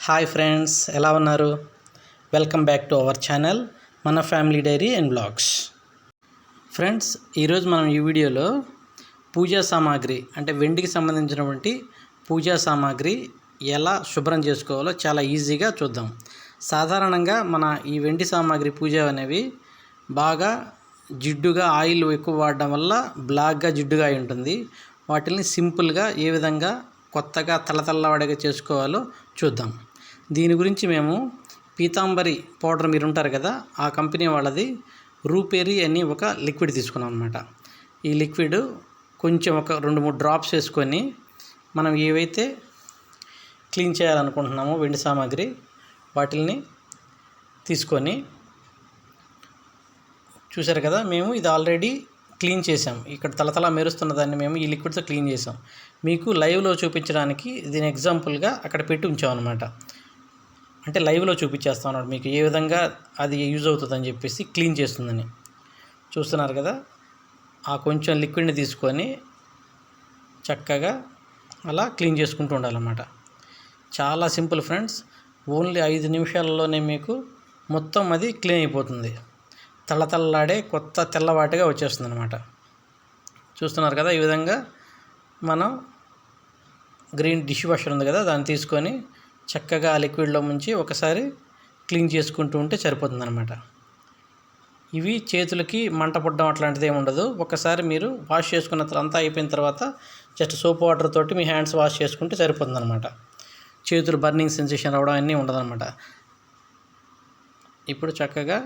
Hi friends, ఎలా ఉన్నారు? Welcome back to our channel మన family diary and blogs. Friends, ఈరోజు మనం ఈ వీడియోలో పూజా సామాగ్రి అంటే వెండికి సంబంధించినటువంటి పూజా సామాగ్రి ఎలా శుభ్రం చేసుకోవాలో చాలా ఈజీగా చూద్దాం. సాధారణంగా మన ఈ వెండి సామాగ్రి పూజ అనేవి బాగా జిడ్డుగా ఆయిల్ ఎక్కువ వాడడం వల్ల బ్లాక్గా జిడ్డుగా అయి ఉంటుంది. వాటిని సింపుల్గా ఏ విధంగా కొత్తగా తళతళలాడేగా చేసుకోవాలో చూద్దాం. దీని గురించి మేము పీతాంబరి పౌడర్ మీరు ఉంటారు కదా, ఆ కంపెనీ వాళ్ళది రూపేరీ అని ఒక లిక్విడ్ తీసుకున్నాం అనమాట. ఈ లిక్విడ్ కొంచెం ఒక 2-3 డ్రాప్స్ వేసుకొని మనం ఏవైతే క్లీన్ చేయాలనుకుంటున్నామో వెండి సామాగ్రి వాటిల్ని తీసుకొని, చూసారు కదా, మేము ఇది ఆల్రెడీ క్లీన్ చేసాం. ఇక్కడ తలతల మెరుస్తున్న దాన్ని మేము ఈ లిక్విడ్తో క్లీన్ చేసాం. మీకు లైవ్లో చూపించడానికి దీని ఎగ్జాంపుల్గా అక్కడ పెట్టి ఉంచాం అనమాట. అంటే లైవ్లో చూపించేస్తాం అన్నమాట మీకు ఏ విధంగా అది యూజ్ అవుతుందని చెప్పేసి, క్లీన్ చేస్తుందని. చూస్తున్నారు కదా, ఆ కొంచెం లిక్విడ్ని తీసుకొని చక్కగా అలా క్లీన్ చేసుకుంటూ ఉండాలన్నమాట. చాలా సింపుల్ ఫ్రెండ్స్, ఓన్లీ 5 నిమిషాలలోనే మీకు మొత్తం అది క్లీన్ అయిపోతుంది. తళ్ళతళ్ళలాడే కొత్త తెల్లవాటిగా వచ్చేస్తుంది అనమాట. చూస్తున్నారు కదా, ఈ విధంగా మనం గ్రీన్ డిష్ వాషర్ ఉంది కదా, దాన్ని తీసుకొని చక్కగా ఆ లిక్విడ్లో ముంచి ఒకసారి క్లీన్ చేసుకుంటూ ఉంటే సరిపోతుంది అనమాట. ఇవి చేతులకి మంట పుట్టడం అట్లాంటిది ఏమి ఉండదు. ఒకసారి మీరు వాష్ చేసుకున్న అంతా అయిపోయిన తర్వాత జస్ట్ సోప్ వాటర్ తోటి మీ హ్యాండ్స్ వాష్ చేసుకుంటే సరిపోతుంది అనమాట. చేతులు బర్నింగ్ సెన్సేషన్ రావడం అన్నీ ఉండదన్నమాట. ఇప్పుడు చక్కగా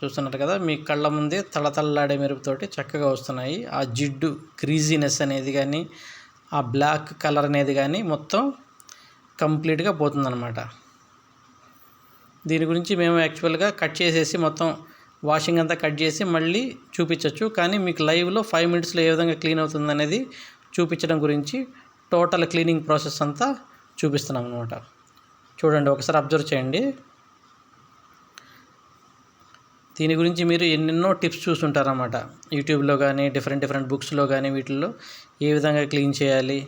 చూస్తున్నారు కదా, మీ కళ్ళ ముందే తళతళలాడే మెరుపుతోటి చక్కగా వస్తున్నాయి. ఆ జిడ్డు గ్రీజీనెస్ అనేది కానీ, ఆ బ్లాక్ కలర్ అనేది కానీ మొత్తం కంప్లీట్గా పోతుందన్నమాట. దీని గురించి మేము యాక్చువల్గా కట్ చేసేసి మొత్తం వాషింగ్ అంతా కట్ చేసి మళ్ళీ చూపించవచ్చు. కానీ మీకు లైవ్లో 5 మినిట్స్లో ఏ విధంగా క్లీన్ అవుతుంది అనేది చూపించడం గురించి టోటల్ క్లీనింగ్ ప్రాసెస్ అంతా చూపిస్తున్నాం అనమాట. చూడండి, ఒకసారి అబ్జర్వ్ చేయండి. దీని గురించి మీరు ఎన్నెన్నో టిప్స్ చూస్తుంటారన్నమాట. యూట్యూబ్లో కానీ, డిఫరెంట్ బుక్స్లో కానీ, వీటిల్లో ఏ విధంగా క్లీన్ చేయాలి,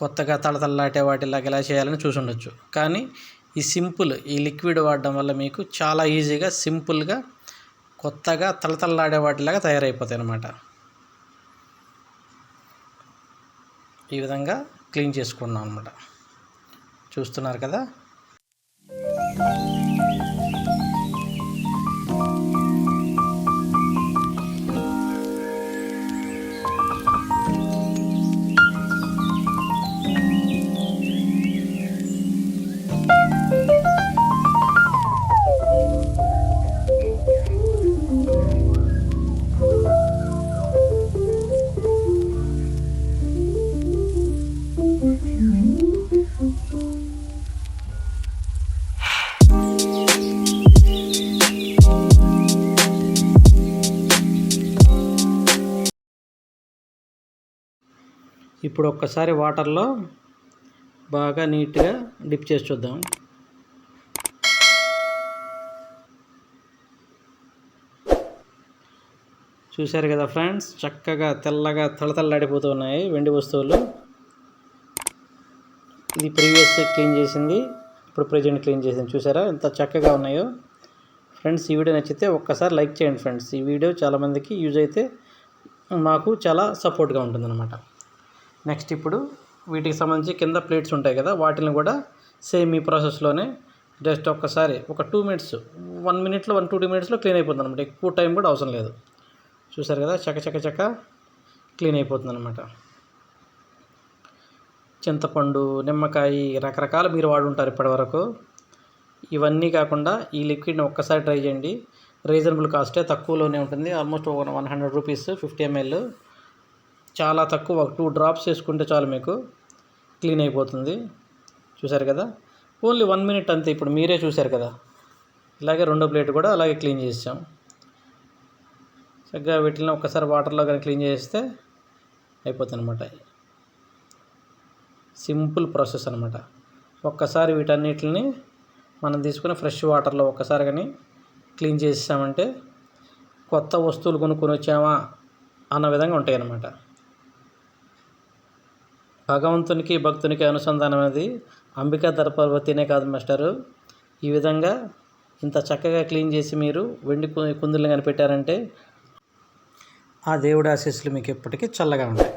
కొత్తగా తళతళలాటే వాటిలాగా ఎలా చేయాలని చూసుండొచ్చు. కానీ ఈ లిక్విడ్ వాడడం వల్ల మీకు చాలా ఈజీగా, సింపుల్గా, కొత్తగా తళతళలాడే వాటిలాగా తయారైపోతాయి అన్నమాట. ఈ విధంగా క్లీన్ చేసుకున్నాం అన్నమాట. చూస్తున్నారు కదా. ఇప్పుడు ఒక్కసారి వాటర్లో బాగా నీట్గా డిప్ చేసి చూద్దాం. చూశారు కదా ఫ్రెండ్స్, చక్కగా తెల్లగా తళతళలాడిపోతూ ఉన్నాయి వెండి వస్తువులు. ఇది ప్రీవియస్ క్లీన్ చేసింది, ఇప్పుడు ప్రజెంట్ క్లీన్ చేసింది. చూసారా ఎంత చక్కగా ఉన్నాయో. ఫ్రెండ్స్, ఈ వీడియో నచ్చితే ఒక్కసారి లైక్ చేయండి ఫ్రెండ్స్. ఈ వీడియో చాలామందికి యూజ్ అయితే మాకు చాలా సపోర్ట్గా ఉంటుందన్నమాట. నెక్స్ట్ ఇప్పుడు వీటికి సంబంధించి కింద ప్లేట్స్ ఉంటాయి కదా, వాటిని కూడా సేమ్ ఈ ప్రాసెస్లోనే జస్ట్ ఒక్కసారి ఒక 2 మినిట్స్, 1 మినిట్లో 1-2 మినిట్స్లో క్లీన్ అయిపోతుంది అనమాట. ఎక్కువ టైం కూడా అవసరం లేదు. చూసారు కదా, చక్క క్లీన్ అయిపోతుంది అనమాట. చింతపండు, నిమ్మకాయ, రకరకాలు మీరు వాడుంటారు ఇప్పటివరకు. ఇవన్నీ కాకుండా ఈ లిక్విడ్ని ఒక్కసారి ట్రై చేయండి. రీజనబుల్ కాస్టే, తక్కువలోనే ఉంటుంది. Almost 100 rupees 50 ml. చాలా తక్కువ, 2 డ్రాప్స్ వేసుకుంటే చాలు మీకు క్లీన్ అయిపోతుంది. చూసారు కదా, ఓన్లీ 1 మినిట్ అంతే. ఇప్పుడు మీరే చూసారు కదా, ఇలాగే రెండో ప్లేట్ కూడా అలాగే క్లీన్ చేసాం. చక్కగా వీటిని ఒక్కసారి వాటర్లో కానీ క్లీన్ చేస్తే అయిపోతుంది అనమాట. సింపుల్ ప్రాసెస్ అనమాట. ఒక్కసారి వీటన్నిటిని మనం తీసుకుని ఫ్రెష్ వాటర్లో ఒక్కసారి కానీ క్లీన్ చేసామంటే కొత్త వస్తువులు కొనుక్కొని వచ్చామా అన్న విధంగా ఉంటాయి అన్నమాట. భగవంతునికి భక్తునికి అనుసంధానం అనేది అంబికా దర్పవతినే కాదు మాస్టరు, ఈ విధంగా ఇంత చక్కగా క్లీన్ చేసి మీరు వెండి కుందులు కనిపెట్టారంటే ఆ దేవుడి ఆశీస్సులు మీకు ఎప్పటికీ చల్లగా ఉంటాయి.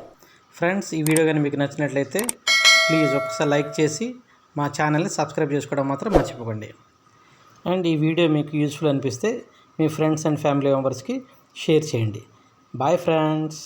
ఫ్రెండ్స్, ఈ వీడియో కానీ మీకు నచ్చినట్లయితే ప్లీజ్ ఒకసారి లైక్ చేసి మా ఛానల్ని సబ్స్క్రైబ్ చేసుకోవడం మాత్రం మర్చిపోకండి. అండ్ ఈ వీడియో మీకు యూస్ఫుల్ అనిపిస్తే మీ ఫ్రెండ్స్ అండ్ ఫ్యామిలీ మెంబర్స్కి షేర్ చేయండి. Bye friends.